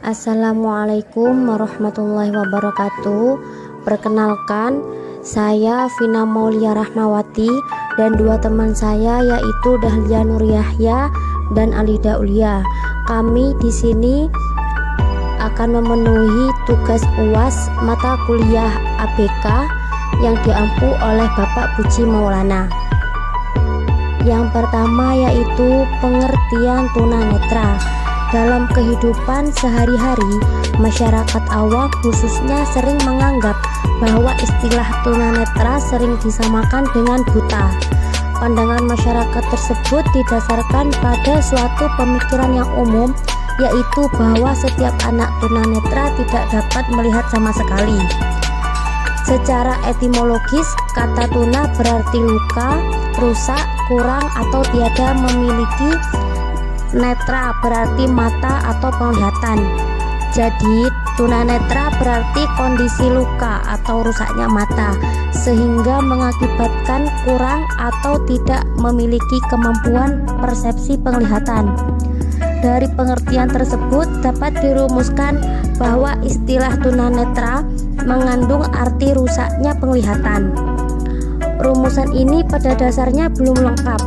Assalamualaikum warahmatullahi wabarakatuh. Perkenalkan, saya Vina Maulia Rahmawati dan dua teman saya yaitu Dahlia Nur Yahya dan Alida Ulia. Kami di sini akan memenuhi tugas UAS mata kuliah ABK yang diampu oleh Bapak Puji Maulana. Yang pertama yaitu pengertian tunanetra. Dalam kehidupan sehari-hari, masyarakat awam khususnya sering menganggap bahwa istilah tunanetra sering disamakan dengan buta. Pandangan masyarakat tersebut didasarkan pada suatu pemikiran yang umum, yaitu bahwa setiap anak tunanetra tidak dapat melihat sama sekali. Secara etimologis, kata tuna berarti luka, rusak, kurang atau tiada memiliki. Netra berarti mata atau penglihatan. Jadi tunanetra berarti kondisi luka atau rusaknya mata, sehingga mengakibatkan kurang atau tidak memiliki kemampuan persepsi penglihatan. Dari pengertian tersebut dapat dirumuskan bahwa istilah tunanetra mengandung arti rusaknya penglihatan. Rumusan ini pada dasarnya belum lengkap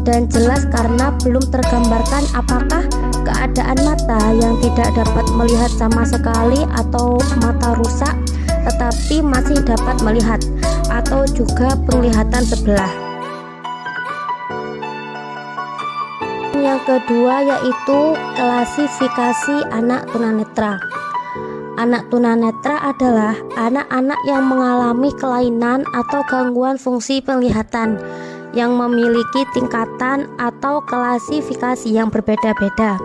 dan jelas karena belum tergambarkan apakah keadaan mata yang tidak dapat melihat sama sekali atau mata rusak tetapi masih dapat melihat, atau juga penglihatan sebelah. Yang kedua yaitu klasifikasi anak tunanetra. Anak tunanetra adalah anak-anak yang mengalami kelainan atau gangguan fungsi penglihatan yang memiliki tingkatan atau klasifikasi yang berbeda-beda.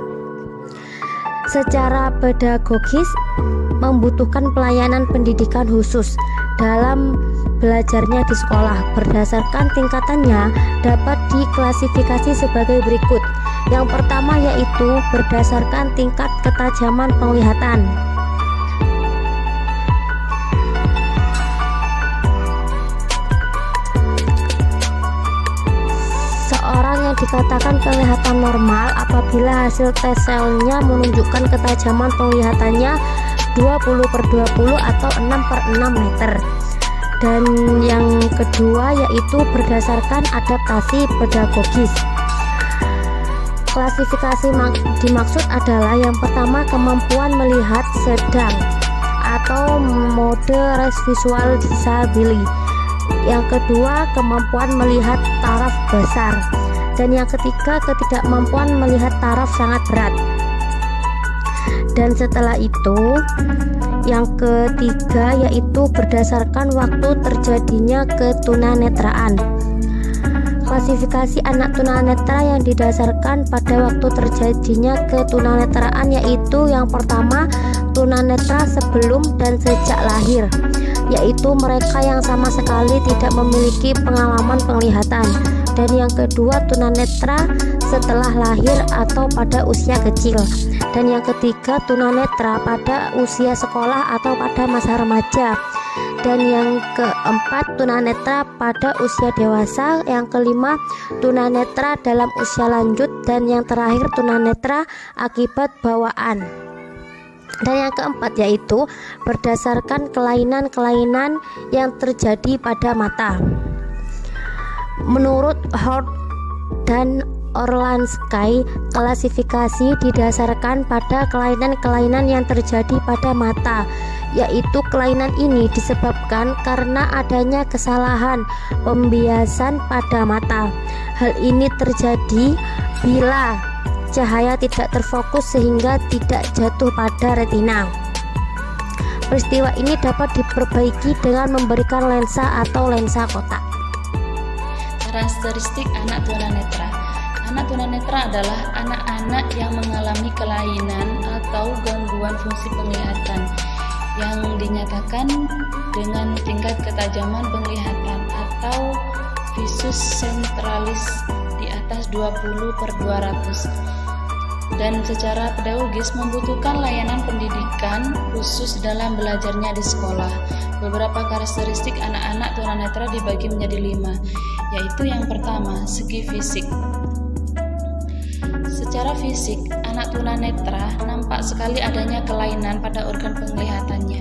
Secara pedagogis membutuhkan pelayanan pendidikan khusus dalam belajarnya di sekolah. Berdasarkan tingkatannya dapat diklasifikasi sebagai berikut. Yang pertama yaitu berdasarkan tingkat ketajaman penglihatan. Dikatakan penglihatan normal apabila hasil tes selnya menunjukkan ketajaman penglihatannya 20/20 atau 6/6 meter. Dan yang kedua yaitu berdasarkan adaptasi pedagogis. Klasifikasi dimaksud adalah yang pertama kemampuan melihat sedang atau mode res visual disability. Yang kedua kemampuan melihat taraf besar. Dan yang ketiga ketidakmampuan melihat taraf sangat berat. Dan setelah itu yang ketiga yaitu berdasarkan waktu terjadinya ketunanetraan. Klasifikasi anak tunanetra yang didasarkan pada waktu terjadinya ketunanetraan yaitu yang pertama tunanetra sebelum dan sejak lahir, yaitu mereka yang sama sekali tidak memiliki pengalaman penglihatan. Dan yang kedua tunanetra setelah lahir atau pada usia kecil. Dan yang ketiga tunanetra pada usia sekolah atau pada masa remaja. Dan yang keempat tunanetra pada usia dewasa. Yang kelima tunanetra dalam usia lanjut. Dan yang terakhir tunanetra akibat bawaan. Dan yang keempat yaitu berdasarkan kelainan-kelainan yang terjadi pada mata. Menurut Hort dan Orlansky, klasifikasi didasarkan pada kelainan-kelainan yang terjadi pada mata, yaitu kelainan ini disebabkan karena adanya kesalahan pembiasan pada mata. Hal ini terjadi bila cahaya tidak terfokus sehingga tidak jatuh pada retina. Peristiwa ini dapat diperbaiki dengan memberikan lensa atau lensa kotak. Karakteristik anak tunanetra. Anak tunanetra adalah anak-anak yang mengalami kelainan atau gangguan fungsi penglihatan yang dinyatakan dengan tingkat ketajaman penglihatan atau visus centralis di atas 20/200 dan secara pedagogis membutuhkan layanan pendidikan khusus dalam belajarnya di sekolah. Beberapa karakteristik anak-anak tunanetra dibagi menjadi 5, yaitu yang pertama, segi fisik. Secara fisik, anak tunanetra nampak tampak sekali adanya kelainan pada organ penglihatannya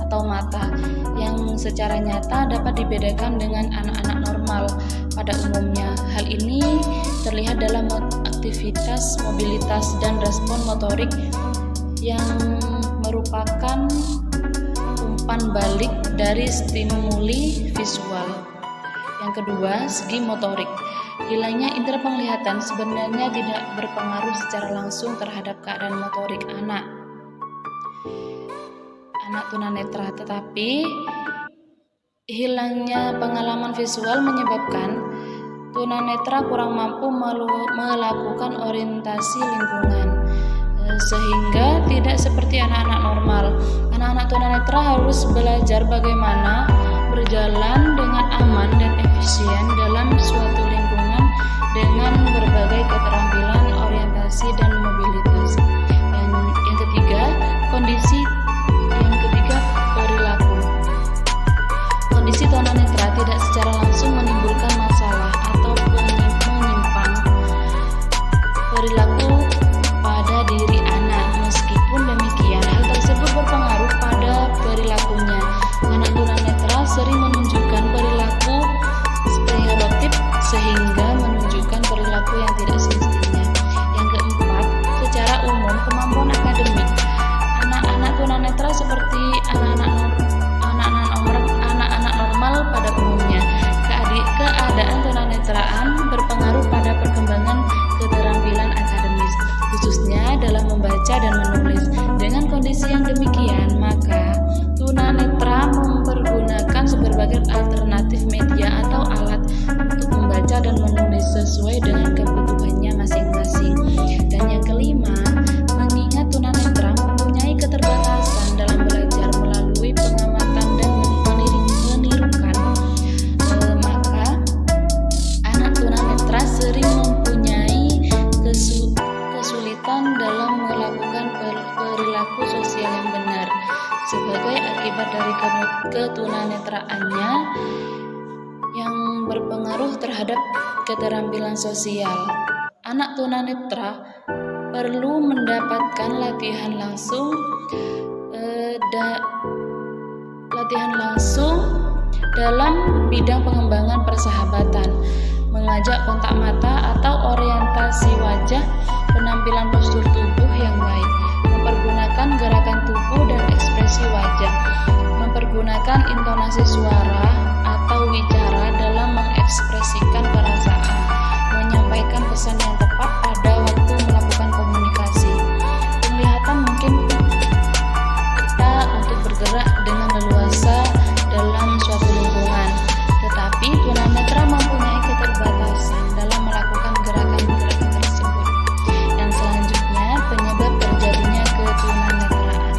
atau mata yang secara nyata dapat dibedakan dengan anak-anak normal pada umumnya. Hal ini terlihat dalam aktivitas, mobilitas, dan respon motorik yang merupakan umpan balik dari stimuli visual. Yang kedua, segi motorik. Hilangnya indera penglihatan sebenarnya tidak berpengaruh secara langsung terhadap keadaan motorik anak tunanetra, tetapi hilangnya pengalaman visual menyebabkan tunanetra kurang mampu melakukan orientasi lingkungan, sehingga tidak seperti anak-anak normal. Anak-anak tunanetra harus belajar bagaimana berjalan dengan aman dan efisien dalam suatu lingkungan dengan berbagai keterampilan orientasi dan mobilitas. Dan yang ketiga, perilaku. Kondisi tunanetra tidak secara langsung menimbulkan masalah atau menyimpang perilaku pada diri anak. Meskipun demikian, hal tersebut berpengaruh pada perilakunya. Anak tunanetra sering menunjukkan perilaku stereotip sehingga menunjukkan perilaku yang tidak semestinya. Yang keempat, secara umum kemampuan akademik anak-anak tunanetra seperti anak-anak normal pada umumnya. Keadaan tunanetraan berpengaruh pada perkembangan keterampilan akademis, khususnya dalam membaca dan menulis. Dengan kondisi yang demikian, maka tunanetra mempergunakan berbagai alternatif media atau alat untuk membaca dan menulis sesuai dengan kebutuhannya masing-masing. Dan yang kelima, mengingat tunanetra mempunyai keterbatasan dalam belajar melalui pengamatan dan menirukan, maka anak tunanetra sering mempunyai kesulitan dalam melakukan perilaku sosial yang benar sebagai akibat dari ketunanetraannya yang berpengaruh terhadap keterampilan sosial. Anak tunanetra perlu mendapatkan latihan langsung dalam bidang pengembangan persahabatan, mengajak kontak mata atau orientasi wajah, penampilan postur tubuh yang baik, mempergunakan gerakan tubuh dan ekspresi wajah, mempergunakan intonasi suara atau wicara dalam mengekspresikan perasaan, menyampaikan pesan yang tepat pada waktu melakukan komunikasi. Penglihatan mungkin kita untuk bergerak dengan leluasa dalam suatu lingkungan, tetapi tunanetra mempunyai keterbatasan dalam melakukan gerakan-gerakan tersebut. Yang selanjutnya, penyebab terjadinya ketunanetraan.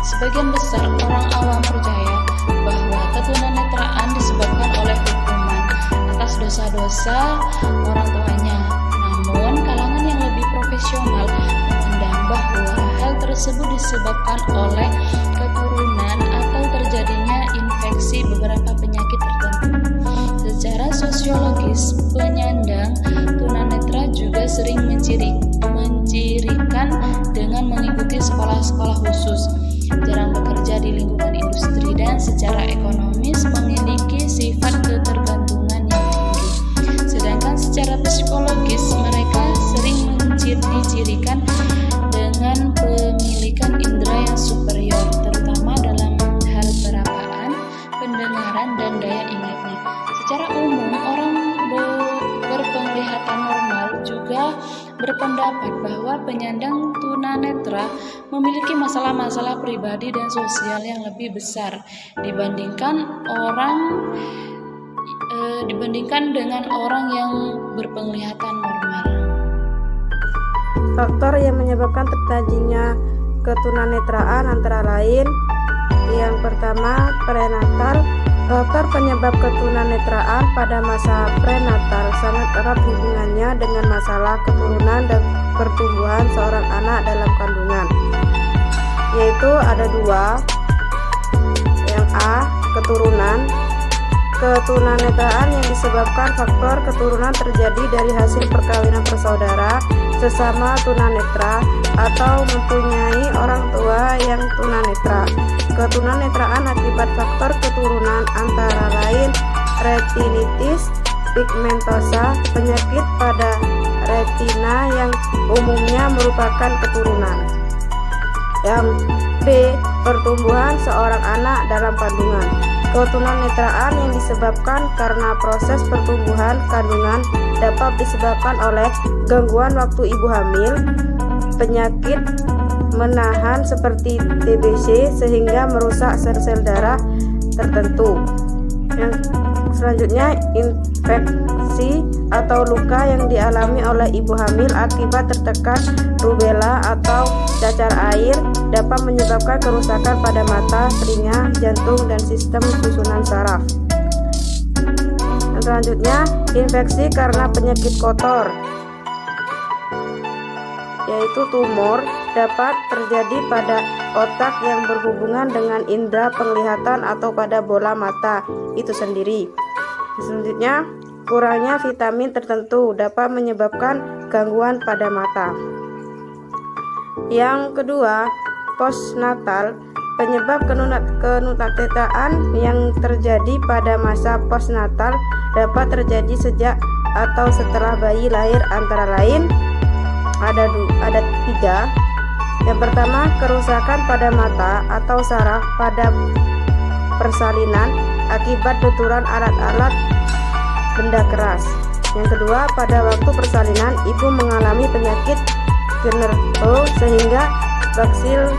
Sebagian besar orang awam percaya bahwa ketunanetraan disebabkan oleh hukuman atas dosa-dosa orang tuanya. Namun, kalangan yang lebih profesional memandang bahwa hal tersebut disebabkan oleh keturunan atau terjadinya infeksi beberapa penyakit tertentu. Secara sosiologis, penyandang tunanetra juga sering mencirikan dengan mengikuti sekolah-sekolah khusus, jarang bekerja di lingkungan industri, dan secara ekonomis memiliki sifat ketergantungan yang tinggi. Sedangkan secara psikologis, mereka sering dicirikan dengan pemilikan indera yang superior, terutama dalam hal perapaan, pendengaran, dan daya ingatnya. Secara umum, orang berpenglihatan normal juga berpendapat bahwa penyandang tunanetra memiliki masalah-masalah pribadi dan sosial yang lebih besar dibandingkan dengan orang yang berpenglihatan normal. Faktor yang menyebabkan terjadinya ketunanetraan antara lain: yang pertama, prenatal. Faktor penyebab ketunanetraan pada masa prenatal sangat erat hubungannya dengan masalah keturunan dan pertumbuhan seorang anak dalam kandungan, yaitu ada dua. Yang A, keturunan. Ketunanetraan yang disebabkan faktor keturunan terjadi dari hasil perkawinan bersaudara sesama tunanetra atau mempunyai orang tua yang tunanetra. Ketunanetraan akibat faktor keturunan antara lain retinitis pigmentosa, penyakit pada retina yang umumnya merupakan keturunan. Yang B. Pertumbuhan seorang anak dalam kandungan. Ketunanetraan yang disebabkan karena proses pertumbuhan kandungan dapat disebabkan oleh gangguan waktu ibu hamil, penyakit menahan seperti TBC sehingga merusak sel-sel darah tertentu. Yang selanjutnya, infeksi atau luka yang dialami oleh ibu hamil akibat tertekan rubella atau cacar air dapat menyebabkan kerusakan pada mata, telinga, jantung, dan sistem susunan saraf. Dan selanjutnya, infeksi karena penyakit kotor, yaitu tumor, dapat terjadi pada otak yang berhubungan dengan indera penglihatan atau pada bola mata itu sendiri. Selanjutnya, kurangnya vitamin tertentu dapat menyebabkan gangguan pada mata. Yang kedua, postnatal. Penyebab ketunanetraan yang terjadi pada masa postnatal dapat terjadi sejak atau setelah bayi lahir, antara lain ada 3. Yang pertama, kerusakan pada mata atau saraf pada persalinan akibat benturan alat-alat benda keras. Yang kedua, pada waktu persalinan ibu mengalami penyakit Guenorrhea sehingga baksil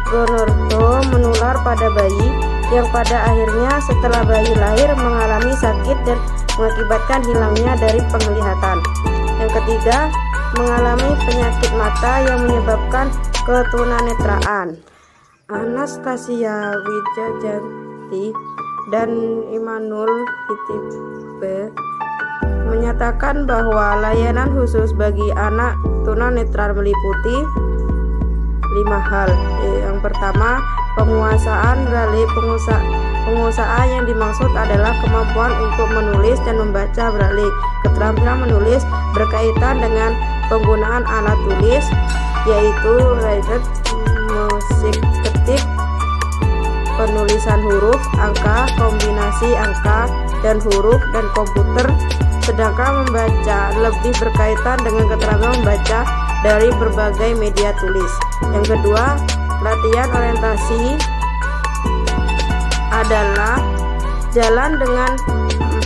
Guenorrhea menular pada bayi yang pada akhirnya setelah bayi lahir mengalami sakit dan mengakibatkan hilangnya dari penglihatan. Yang ketiga, mengalami penyakit mata yang menyebabkan ketunanetraan. Anastasia Wijayanti dan Immanuel Hitibe menyatakan bahwa layanan khusus bagi anak tunanetra meliputi 5 hal. Yang pertama, penguasaan braille. Penguasaan yang dimaksud adalah kemampuan untuk menulis dan membaca braille. Keterampilan menulis berkaitan dengan penggunaan alat tulis, yaitu rated, musik ketik, penulisan huruf, angka, kombinasi angka dan huruf, dan komputer. Sedangkan membaca lebih berkaitan dengan keterampilan membaca dari berbagai media tulis. Yang kedua, latihan orientasi adalah jalan dengan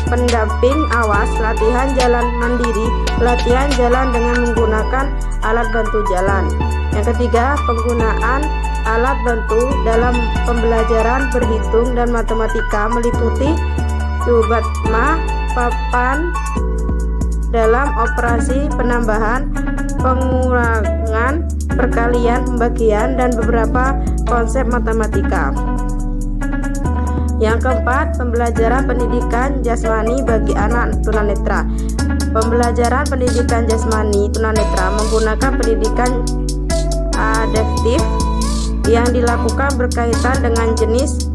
pendamping awas, latihan jalan mandiri, latihan jalan dengan menggunakan alat bantu jalan. Yang ketiga, penggunaan alat bantu dalam pembelajaran berhitung dan matematika meliputi Yubatma, papan dalam operasi penambahan, pengurangan, perkalian, pembagian, dan beberapa konsep matematika. Yang keempat, pembelajaran pendidikan jasmani bagi anak tunanetra. Pembelajaran pendidikan jasmani tunanetra menggunakan pendidikan adaptif yang dilakukan berkaitan dengan jenis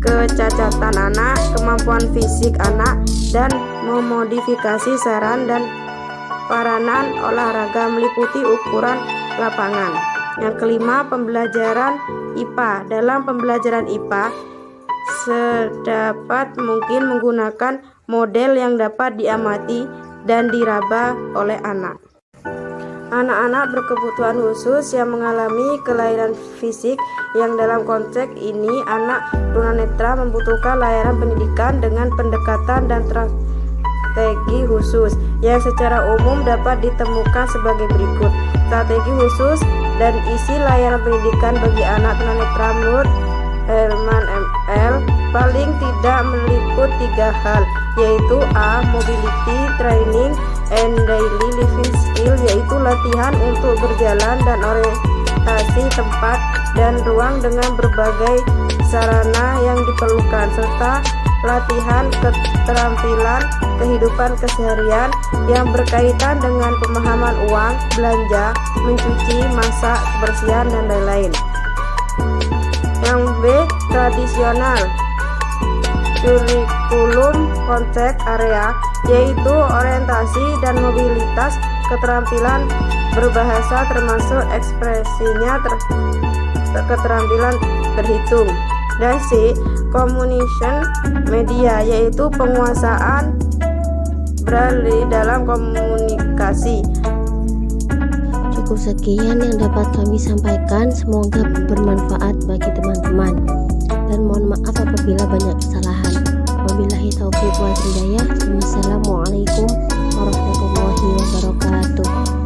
kecacatan anak, kemampuan fisik anak, dan memodifikasi saran dan peranan olahraga meliputi ukuran lapangan. Yang kelima, pembelajaran IPA. Dalam pembelajaran IPA, sedapat mungkin menggunakan model yang dapat diamati dan diraba oleh anak. Anak-anak berkebutuhan khusus yang mengalami kelainan fisik, yang dalam konteks ini anak tunanetra membutuhkan layanan pendidikan dengan pendekatan dan strategi khusus yang secara umum dapat ditemukan sebagai berikut. Strategi khusus dan isi layanan pendidikan bagi anak tunanetra menurut Herman ML paling tidak meliput 3 hal, yaitu A. Mobility training and daily living skill, yaitu latihan untuk berjalan dan orientasi tempat dan ruang dengan berbagai sarana yang diperlukan, serta latihan keterampilan kehidupan keseharian yang berkaitan dengan pemahaman uang, belanja, mencuci, masak, kebersihan, dan lain-lain. Yang B. Tradisional curriculum kurikulum konsep area, yaitu orientasi dan mobilitas keterampilan berbahasa termasuk ekspresinya keterampilan berhitung. Dan C. Communication media, yaitu penguasaan Braille dalam komunikasi. Cukup sekian yang dapat kami sampaikan, semoga bermanfaat bagi teman-teman, dan mohon maaf apabila banyak kesalahan. Wabillahi taufiq wal hidayah. Wassalamualaikum warahmatullahi wabarakatuh.